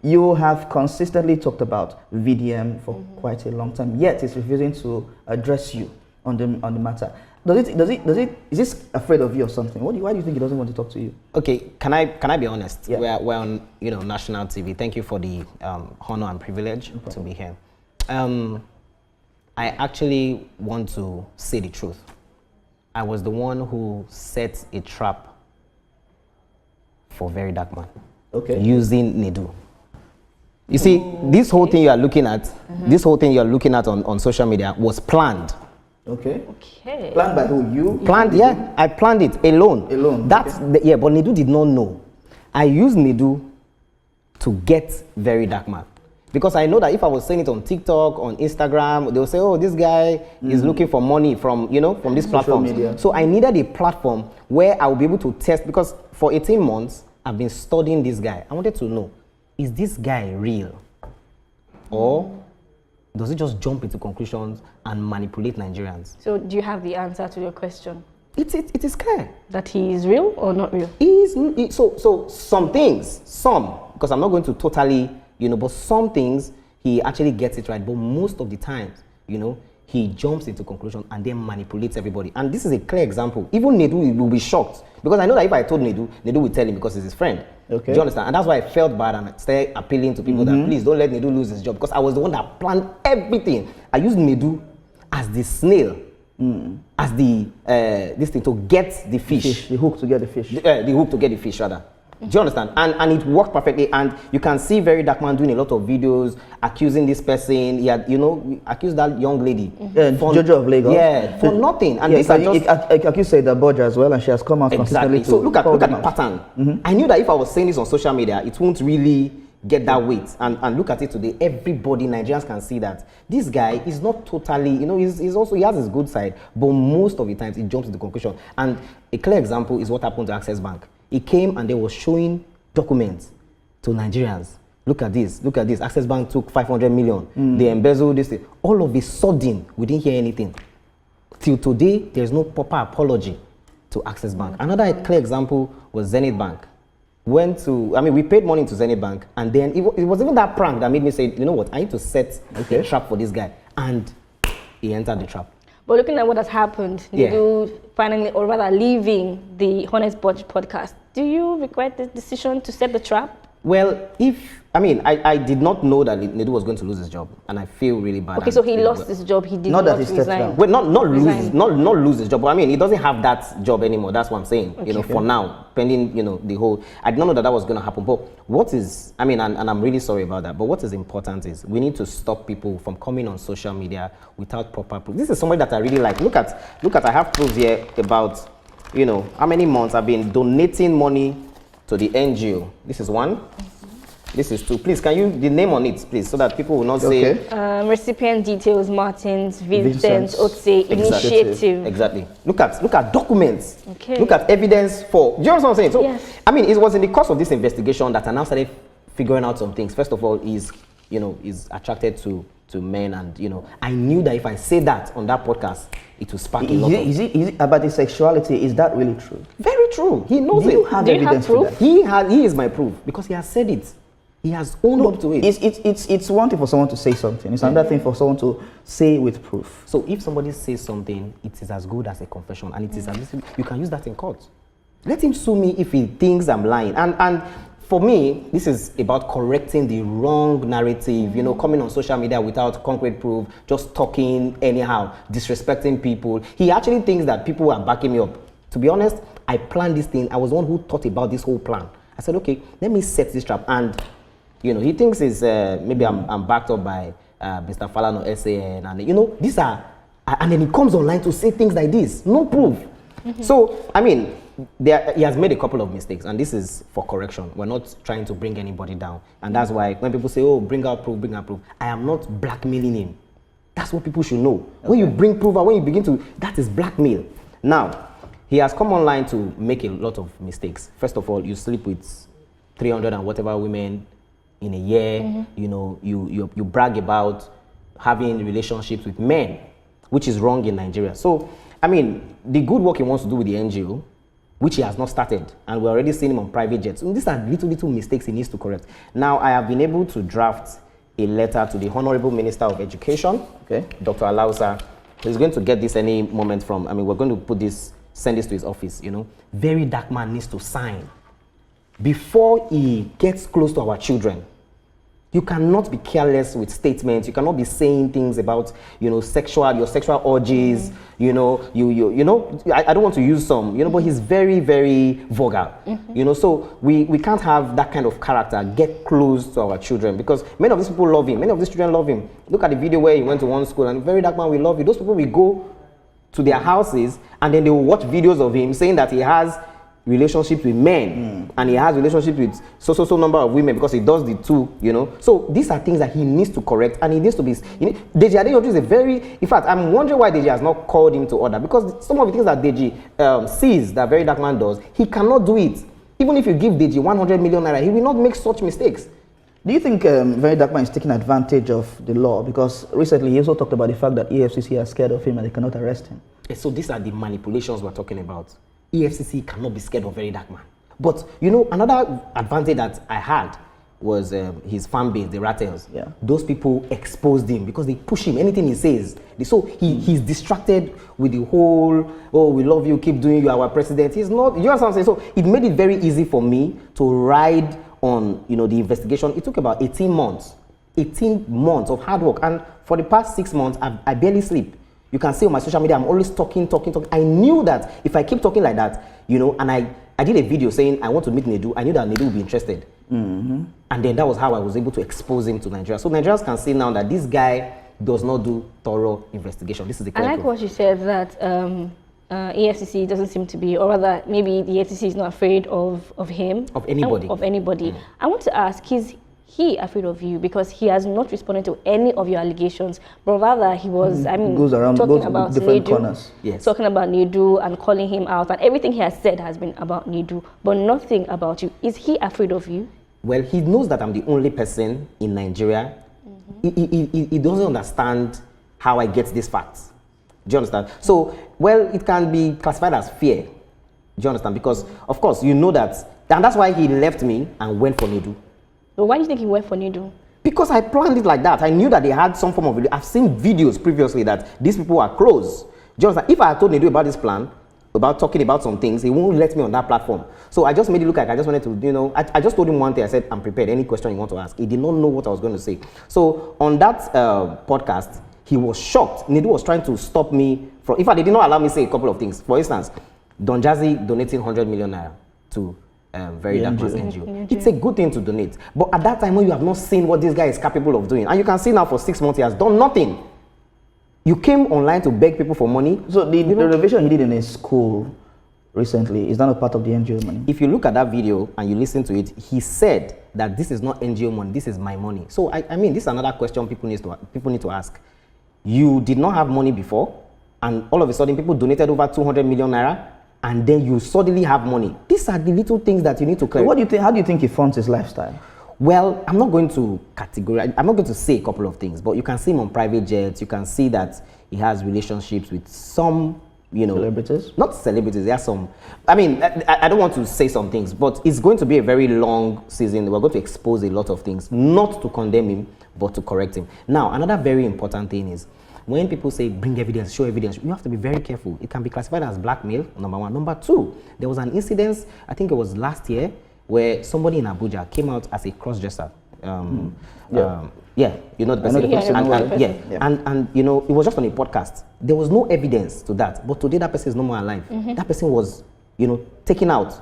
You have consistently talked about VDM for quite a long time, yet it's refusing to address you on the matter. Is this afraid of you or something? Why do you think it doesn't want to talk to you? Okay, can I be honest? Yeah. We're on national TV. Thank you for the honor and privilege to be here. I actually want to say the truth. I was the one who set a trap for Verydarkman. Okay. Using Nedu. You see, this whole thing you are looking at, this whole thing you are looking at on social media was planned. Okay. Okay. Planned by who? You? Planned, yeah. I planned it alone. Alone. That's okay. Yeah, but Nedu did not know. I used Nedu to get Verydarkman. Because I know that if I was saying it on TikTok, on Instagram, they will say, oh, this guy is looking for money from this platform. Media. So I needed a platform where I would be able to test, because for 18 months, I've been studying this guy. I wanted to know, is this guy real? Or does he just jump into conclusions and manipulate Nigerians? So do you have the answer to your question? It is clear. That he is real or not real? So some things, because I'm not going to totally, but some things he actually gets it right. But most of the times, he jumps into conclusion and then manipulates everybody. And this is a clear example. Even Nedu will be shocked, because I know that if I told Nedu will tell him because he's his friend. Okay. Do you understand? And that's why I felt bad and I started appealing to people that please don't let Nedu lose his job, because I was the one that planned everything. I used Nedu as the snail, as the this thing to get the fish. The hook to get the fish. The hook to get the fish, rather. Do you understand? And it worked perfectly. And you can see Verydarkman doing a lot of videos accusing this person. He had, accused that young lady. Jojo of Lagos. Yeah, for nothing. And this accused Saidaboj as well, and she has come out exactly. So look at the pattern. I knew that if I was saying this on social media, it won't really get that weight. And look at it today. Everybody, Nigerians can see that this guy is not totally, he has his good side, but most of the times he jumps to the conclusion. And a clear example is what happened to Access Bank. He came and they were showing documents to Nigerians. Look at this. Access Bank took 500 million. They embezzled this thing. All of a sudden, we didn't hear anything. Till today, there's no proper apology to Access Bank. Another clear example was Zenith Bank. We paid money to Zenith Bank, and then it was even that prank that made me say, you know what, I need to set a trap for this guy. And he entered the trap. But looking at what has happened, Nedu finally, or rather leaving the Honest Budge podcast, do you regret the decision to set the trap? Well, I did not know that Nedu was going to lose his job, and I feel really bad. Okay, so he lost his job. He did not resign. Well, not lose his job. But he doesn't have that job anymore. That's what I'm saying. Okay. For now, pending the whole. I did not know that was going to happen. But what is? And I'm really sorry about that. But what is important is we need to stop people from coming on social media without proper proof. This is somebody that I really like. Look at. I have proofs here about how many months I've been donating money to the NGO. This is one. This is two. Please, can you the name on it, please, so that people will not say. Recipient details: Martins, Vincent, Otse, Initiative. Exactly. Look at documents. Okay. Look at evidence for. Do you understand what I'm saying? So, yes. It was in the course of this investigation that I now started figuring out some things. First of all, is attracted to men, and I knew that if I say that on that podcast, it will spark a lot of. Is it about his sexuality? Is that really true? Very true. He knows it. Do you have evidence for that? He is my proof, because he has said it. He has owned up to it. It's one thing for someone to say something. It's another thing for someone to say with proof. So if somebody says something, it is as good as a confession, and it is you can use that in court. Let him sue me if he thinks I'm lying. And for me, this is about correcting the wrong narrative. Coming on social media without concrete proof, just talking anyhow, disrespecting people. He actually thinks that people are backing me up. To be honest, I planned this thing. I was the one who thought about this whole plan. I said, okay, let me set this trap. And he thinks it's maybe I'm backed up by Mr. Falana or SAN, and these are, and then he comes online to say things like this, no proof. So he has made a couple of mistakes, and this is for correction. We're not trying to bring anybody down, and that's why when people say, "Oh, bring out proof," I am not blackmailing him. That's what people should know. Okay. When you bring proof, and when you begin to, that is blackmail. Now, he has come online to make a lot of mistakes. First of all, you sleep with 300 and whatever women in a year. You brag about having relationships with men, which is wrong in Nigeria. So, the good work he wants to do with the NGO, which he has not started, and we're already seeing him on private jets. So these are little mistakes he needs to correct. Now, I have been able to draft a letter to the Honorable Minister of Education, Dr. Alausa. He's going to get this any moment from, we're going to send this to his office, Verydarkman needs to sign before he gets close to our children. You cannot be careless with statements. You cannot be saying things about, your sexual urges. I don't want to use some, but he's very, very vulgar. So we can't have that kind of character get close to our children, because many of these people love him. Many of these children love him. Look at the video where he went to one school and Verydarkman, we love you. Those people will go to their houses and then they will watch videos of him saying that he has relationships with men and he has relationships with so number of women, because he does the two, So these are things that he needs to correct, and he needs to be. Deji Adeyanju is a very. In fact, I'm wondering why Deji has not called him to order, because some of the things that Deji sees that Verydarkman does, he cannot do it. Even if you give Deji 100 million naira, he will not make such mistakes. Do you think Verydarkman is taking advantage of the law? Because recently he also talked about the fact that EFCC are scared of him and they cannot arrest him. So these are the manipulations we're talking about. EFCC cannot be scared of Verydarkman. But, another advantage that I had was his fan base, the ratels. Yeah. Those people exposed him because they push him. Anything he says. So he's distracted with the whole, oh, we love you, keep doing you, our president. He's not, you know what I'm saying? So it made it very easy for me to ride on, the investigation. It took about 18 months. 18 months of hard work. And for the past 6 months, I barely sleep. You can see on my social media, I'm always talking. I knew that if I keep talking like that, and I did a video saying I want to meet Nedu, I knew that Nedu would be interested. And then that was how I was able to expose him to Nigeria. So Nigerians can see now that this guy does not do thorough investigation. This is the correct I like what you said, that EFCC doesn't seem to be, or rather, maybe the EFCC is not afraid of him. Of anybody. Of anybody. I want to ask, is he afraid of you? Because he has not responded to any of your allegations, but rather he was, goes around, talking goes about different Nedu, corners. Yes. Talking about Nedu and calling him out, and everything he has said has been about Nedu, but nothing about you. Is he afraid of you? Well, he knows that I'm the only person in Nigeria. He doesn't understand how I get these facts. Do you understand? So, well, it can be classified as fear. Do you understand? Because, of course, you know that, and that's why he left me and went for Nedu. But why do you think he went for Nedu? Because I planned it like that. I knew that they had some form of video. I've seen videos previously that these people are close. Do you understand? If I had told Nedu about this plan, about talking about some things, he won't let me on that platform. So I just made it look like I just wanted to, I just told him one thing. I said, I'm prepared. Any question you want to ask. He did not know what I was going to say. So on that podcast, he was shocked. Nedu was trying to stop me from, in fact, they did not allow me to say a couple of things. For instance, Don Jazzy donating 100 million naira to Verydarkman's NGO. It's a good thing to donate. But at that time, when you have not seen what this guy is capable of doing, and you can see now for 6 months, he has done nothing. You came online to beg people for money. So the renovation he did in his school recently, is that a part of the NGO money? If you look at that video and you listen to it, he said that this is not NGO money, this is my money. So I mean, this is another question people need to ask. You did not have money before, and all of a sudden people donated over 200 million naira, and then you suddenly have money. These are the little things that you need to clear. So what do you think? How do you think he funds his lifestyle? Well, I'm not going to categorize, I'm not going to say a couple of things, but you can see him on private jets, you can see that he has relationships with some, celebrities? Not celebrities, there are some, I don't want to say some things, but it's going to be a very long season. We're going to expose a lot of things, not to condemn him, but to correct him. Now, another very important thing is, when people say bring evidence, show evidence, you have to be very careful. It can be classified as blackmail, number one. Number two, there was an incident, I think it was last year, where somebody in Abuja came out as a cross-dresser. You know the person. And it was just on a podcast. There was no evidence to that, but today that person is no more alive. That person was, taken out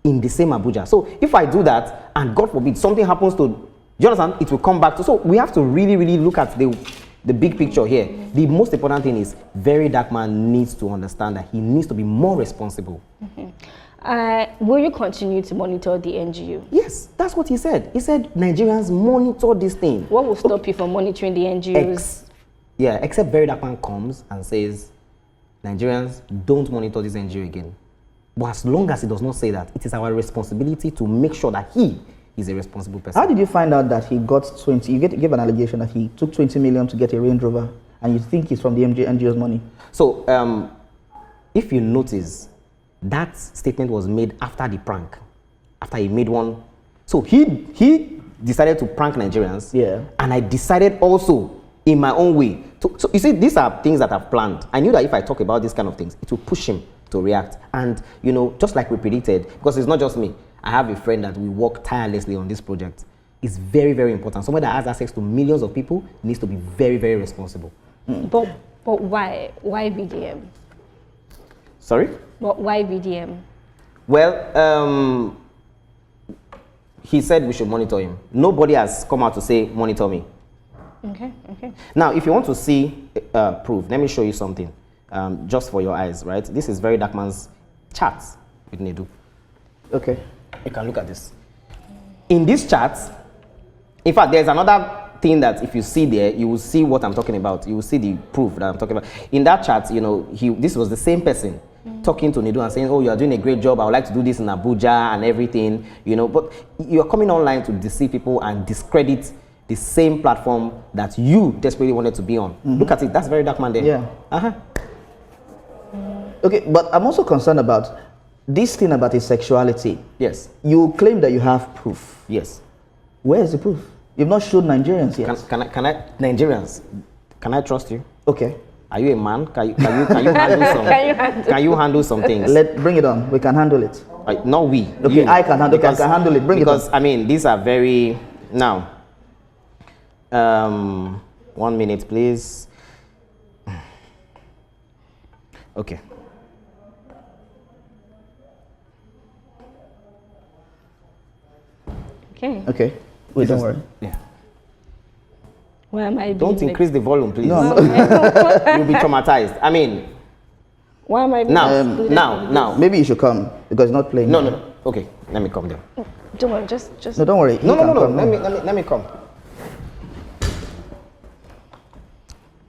in the same Abuja. So if I do that, and God forbid something happens to, you understand, it will come back to. So we have to really, really look at the big picture here. The most important thing is Verydarkman needs to understand that he needs to be more responsible. Will you continue to monitor the NGO? Yes, that's what he said. He said Nigerians monitor this thing. What will stop you from monitoring the NGOs? Except Verydarkman comes and says Nigerians don't monitor this NGO again. But as long as he does not say that, it is our responsibility to make sure that he is a responsible person. How did you find out that he got 20? You gave an allegation that he took 20 million to get a Range Rover, and you think it's from the NGO's money? So, if you notice, that statement was made after the prank, after he made one. So he decided to prank Nigerians, and I decided also in my own way. So you see, these are things that I've planned. I knew that if I talk about these kind of things, it will push him to react. And you know, just like we predicted, because it's not just me. I have a friend that we work tirelessly on this project. It's very, very important. Someone that has access to millions of people needs to be very, very responsible. But why VDM? Sorry? But why VDM? Well, he said we should monitor him. Nobody has come out to say monitor me. Okay. Now, if you want to see proof, let me show you something, just for your eyes, right? This is Verydarkman's chat with Nedu. Okay. You can look at this. In this chat, in fact, there's another thing that if you see there, you will see what I'm talking about. You will see the proof that I'm talking about. In that chat, you know, this was the same person talking to Nedu and saying, oh, you are doing a great job. I would like to do this in Abuja and everything, you know. But you're coming online to deceive people and discredit the same platform that you desperately wanted to be on. Look at it. That's Verydarkman there. Yeah. Okay, but I'm also concerned about this thing about his sexuality. Yes. You claim that you have proof. Yes. Where is the proof? You've not showed Nigerians yet. Nigerians, can I trust you? Okay. Are you a man? Can you handle some? Can you handle some things? Bring it on. We can handle it. Not we. Okay, you. I can handle it. Bring it on. Because I mean, these are very now. 1 minute, please. Okay. Okay. Wait, don't worry. Yeah. Why am I Don't increase the volume, please. No. You'll be traumatized. I mean. Why am I now? Maybe you should come because it's not playing. No. Okay, let me come there. Don't worry, just. No, don't worry. No. Let me come.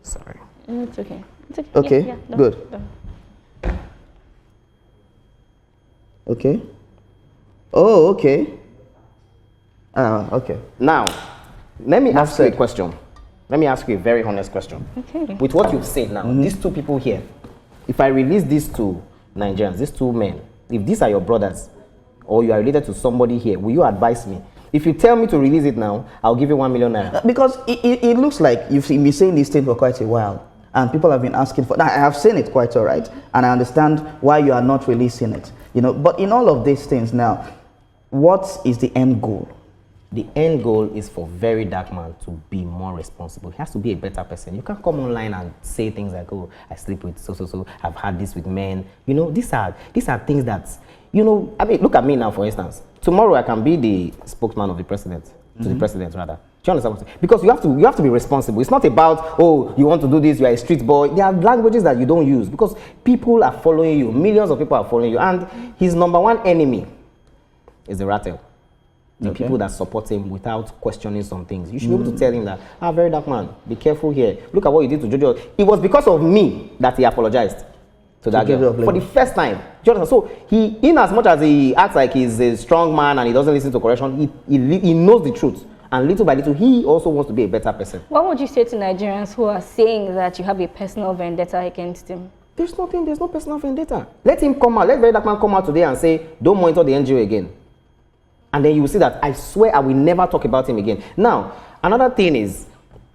Sorry. It's okay. Okay. Yeah, Good. Done. Okay. Oh, okay. Okay. Now, let me ask you a said. question. Let me ask you a very honest question. Okay. With what you've said now, these two people here, if I release these two Nigerians, these two men, if these are your brothers, or you are related to somebody here, will you advise me? If you tell me to release it now, I'll give you 1 million naira. Because it looks like you've been saying this thing for quite a while, and people have been asking for. Now, I have seen it quite all right, and I understand why you are not releasing it. You know, but in all of these things now, what is the end goal? The end goal is for Verydarkman to be more responsible. He has to be a better person. You can't come online and say things like, oh, I sleep with so, I've had this with men. You know, these are things that, you know, I mean, look at me now, for instance. Tomorrow I can be the spokesman of the president, to the president rather. Do you understand what I'm saying? Because you have to be responsible. It's not about, oh, you want to do this, you are a street boy. There are languages that you don't use because people are following you. Millions of people are following you. And his number one enemy is the rattle. The people that support him without questioning some things. You should be able to tell him that, Verydarkman, be careful here. Look at what you did to Jojo. It was because of me that he apologized to that girl for the first time. Do you understand? So he, in as much as he acts like he's a strong man and he doesn't listen to correction, he knows the truth. And little by little, he also wants to be a better person. What would you say to Nigerians who are saying that you have a personal vendetta against him? There's no personal vendetta. Let him come out. Let Verydarkman come out today and say, don't monitor the NGO again. And then you will see that I swear I will never talk about him again. Now, another thing is,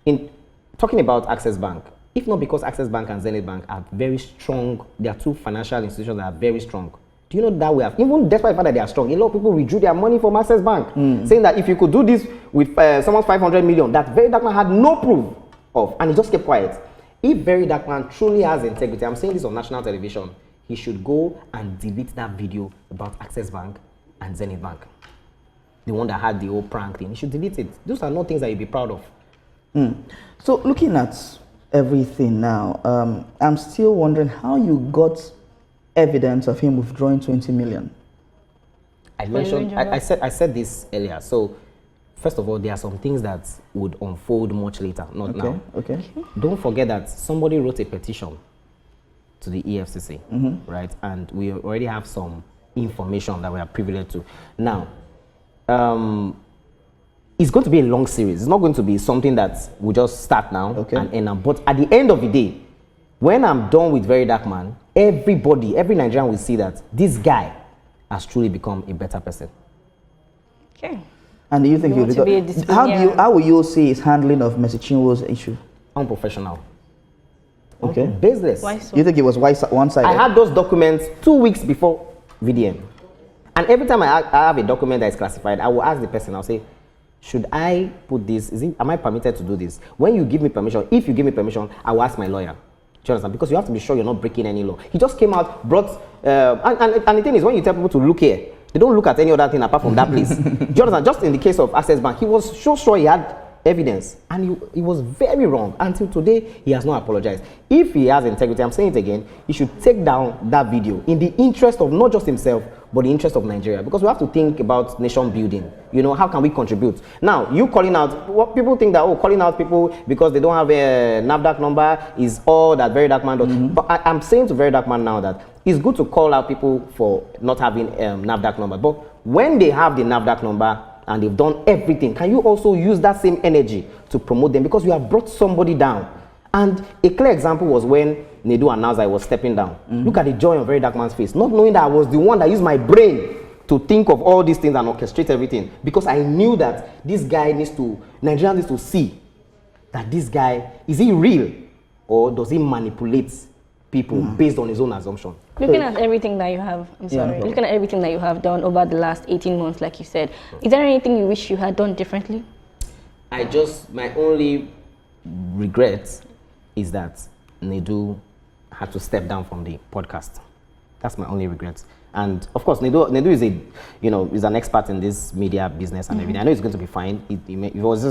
in talking about Access Bank, if not because Access Bank and Zenith Bank are very strong, they are two financial institutions that are very strong. Do you know that we have, even despite the fact that they are strong, a lot of people withdrew their money from Access Bank, saying that if you could do this with someone's 500 million, that Verydarkman had no proof of, and he just kept quiet. If Verydarkman truly has integrity, I'm saying this on national television, he should go and delete that video about Access Bank and Zenith Bank. The one that had the whole prank thing, he should delete it. Those are not things that you'd be proud of. So looking at everything now, I'm still wondering how you got evidence of him withdrawing 20 million. I said this earlier. So first of all, there are some things that would unfold much later, not now. Okay. Don't forget that somebody wrote a petition to the EFCC, right? And we already have some information that we are privileged to. Now, it's going to be a long series. It's not going to be something that we just start now and end up. But at the end of the day, when I'm done with Verydarkman, everybody, every Nigerian will see that this guy has truly become a better person. Okay. And do you think how will you see his handling of Mercy Chinwe's issue? Unprofessional. Okay. Baseless. Why so? You think it was one-sided? I had those documents 2 weeks before VDM. And every time I have a document that is classified, I will ask the person, I'll say, should I put this, am I permitted to do this? When you give me permission, if you give me permission, I will ask my lawyer. Do you understand? Because you have to be sure you're not breaking any law. He just came out, brought, and the thing is, when you tell people to look here, they don't look at any other thing apart from that place. Do you understand? Just in the case of Access Bank, he was so sure he had evidence, and he was very wrong. Until today, he has not apologized. If he has integrity, I'm saying it again, he should take down that video in the interest of not just himself, but the interest of Nigeria, because we have to think about nation building. You know, how can we contribute? Now, you calling out, what people think that, oh, calling out people because they don't have a NAFDAC number is all that Verydarkman does. But I'm saying to Verydarkman now that it's good to call out people for not having NAFDAC number. But when they have the NAFDAC number and they've done everything, can you also use that same energy to promote them? Because you have brought somebody down. And a clear example was when Nedu announced I was stepping down. Look at the joy on Verydarkman's face, not knowing that I was the one that used my brain to think of all these things and orchestrate everything. Because I knew that this guy Nigeria needs to see that this guy, is he real or does he manipulate people based on his own assumption? Looking at everything that you have, looking at everything that you have done over the last 18 months, like you said, is there anything you wish you had done differently? My only regret is that Nedu had to step down from the podcast. That's my only regret. And of course, Nedu is is an expert in this media business and everything. I know it's going to be fine. It was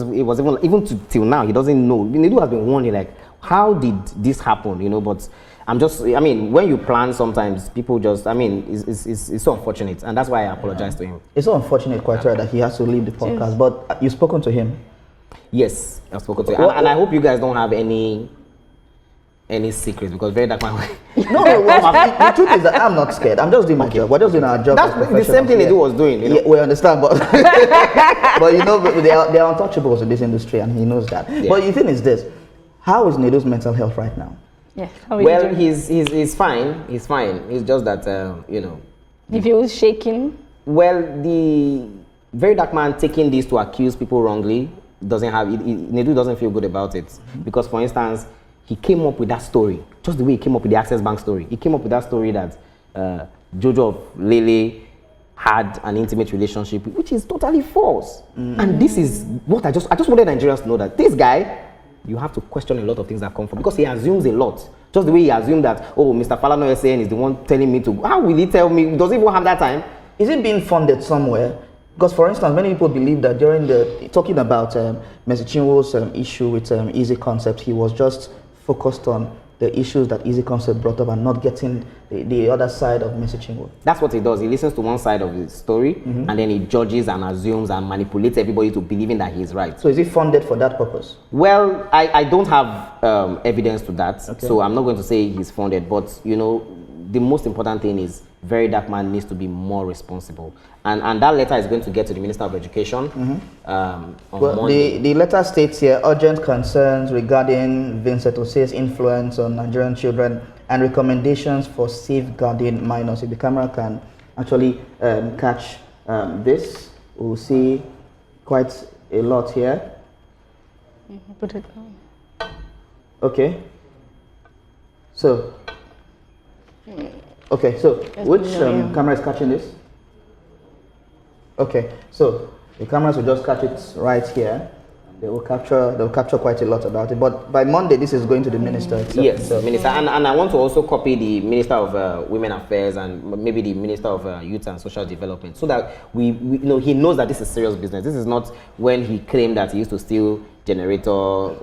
even till now, he doesn't know. Nedu has been wondering, like, how did this happen? But when you plan, sometimes people just, it's so unfortunate, and that's why I apologize to him. It's so unfortunate, quite right, that he has to leave the podcast. But you've spoken to him. Yes, I've spoken to him, and I hope you guys don't have any secrets, because Verydarkman. No, the truth is that I'm not scared. I'm just doing my job. We're just doing our job. That's the same thing Nedu was doing. Yeah, we understand, but but they are untouchables in this industry, and he knows that. Yeah. But the thing is this: how is Nedu's mental health right now? Yeah. Well, he's fine. He's fine. It's just that He feels shaking. Well, the Verydarkman taking this to accuse people wrongly Nedu doesn't feel good about it, because, for instance, he came up with that story, just the way he came up with the Access Bank story. He came up with that story that Jojo of Lele had an intimate relationship, which is totally false. And this is what I just wanted Nigerians to know, that this guy, you have to question a lot of things that come from, because he assumes a lot. Just the way he assumed that, oh, Mr. Falana SAN is the one telling me to. How will he tell me? Does he even have that time? Is it being funded somewhere? Because, for instance, many people believe that during talking about Mercy Chinwe's issue with Easy Concept, he was just focused on the issues that Easy Concept brought up and not getting the other side of Mercy Chinwe. That's what he does. He listens to one side of the story, and then he judges and assumes and manipulates everybody to believing that he's right. So is he funded for that purpose? Well, I don't have evidence to that, so I'm not going to say he's funded, but the most important thing is Verydarkman needs to be more responsible. And that letter is going to get to the Minister of Education on Monday. The letter states here, urgent concerns regarding Vincent Osei's influence on Nigerian children and recommendations for safeguarding minors. If the camera can actually catch this, we'll see quite a lot here. Put it on. Okay. So, which camera is catching this? Okay, so the cameras will just catch it right here. They'll capture quite a lot about it. But by Monday, this is going to the minister itself. Yes, minister. And I want to also copy the Minister of Women Affairs and maybe the Minister of Youth and Social Development, so that we he knows that this is serious business. This is not when he claimed that he used to steal generator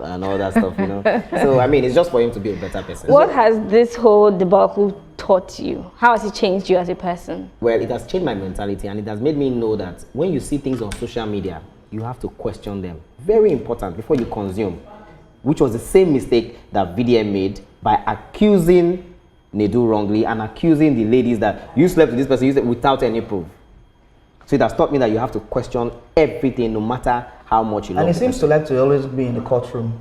and all that stuff, So it's just for him to be a better person. What has this whole debacle taught you? How has it changed you as a person? Well, it has changed my mentality, and it has made me know that when you see things on social media, you have to question them. Very important before you consume, which was the same mistake that VDM made by accusing Nedu wrongly and accusing the ladies that you slept with this person without any proof. So it has taught me that you have to question everything, no matter how much you love. And he seems to like to always be in the courtroom.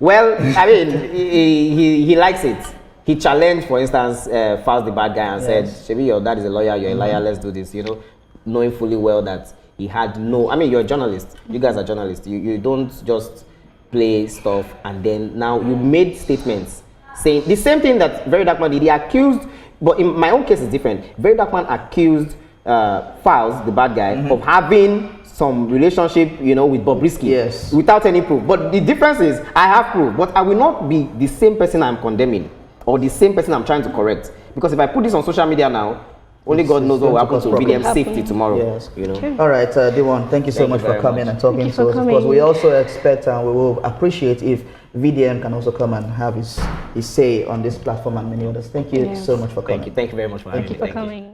Well, he likes it. he challenged, for instance, Falz the bad guy and said, Yes. "Shebi, your dad is a lawyer. You're a liar. Let's do this." You know, knowing fully well that he had no. I mean, you're a journalist. You guys are journalists. You don't just play stuff and then now you made statements saying the same thing that Verydarkman did. He accused, but in my own case it's different. Verydarkman accused Falz, the bad guy, of having some relationship, you know, with Bobrisky. Yes. Without any proof. But the difference is I have proof, but I will not be the same person I'm condemning or the same person I'm trying to correct. Because if I put this on social media now, only God knows what will happen to VDM safety tomorrow. Yes. You know. All right, Deeone, thank you so much for coming and talking to us. Of course, we also expect and we will appreciate if VDM can also come and have his say on this platform and many others. Thank you so much for coming. Thank you very much for having me. Thank you for coming.